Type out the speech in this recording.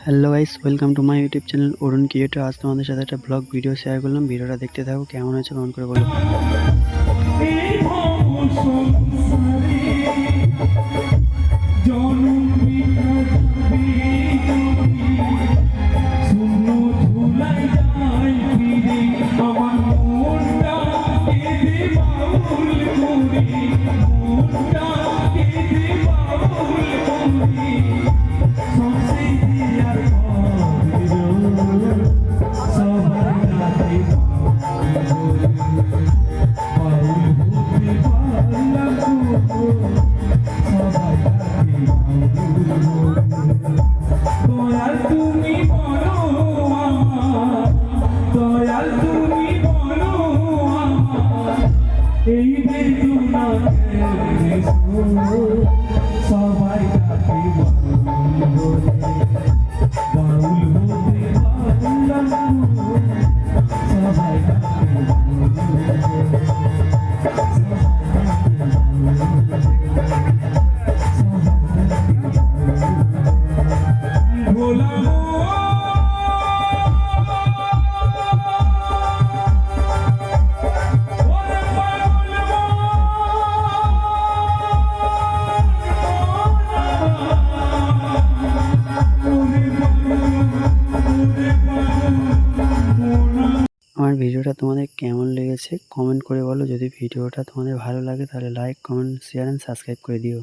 Hello guys, welcome to my YouTube channel Arun creator. আজ তোমাদের সাথে একটা ব্লগ ভিডিও শেয়ার করলাম। ভিডিওটা দেখতে থাকো, কেমন হয়েছে কমেন্ট করে বলো। এই বেদনা সবাই তাকে বাউল হতে পারলাম সবাই ভোলা আমার ভিডিওটা তোমাদের কেমন লেগেছে কমেন্ট করে বলো। যদি ভিডিওটা তোমাদের ভালো লাগে তাহলে like, comment, share and subscribe করে দিও।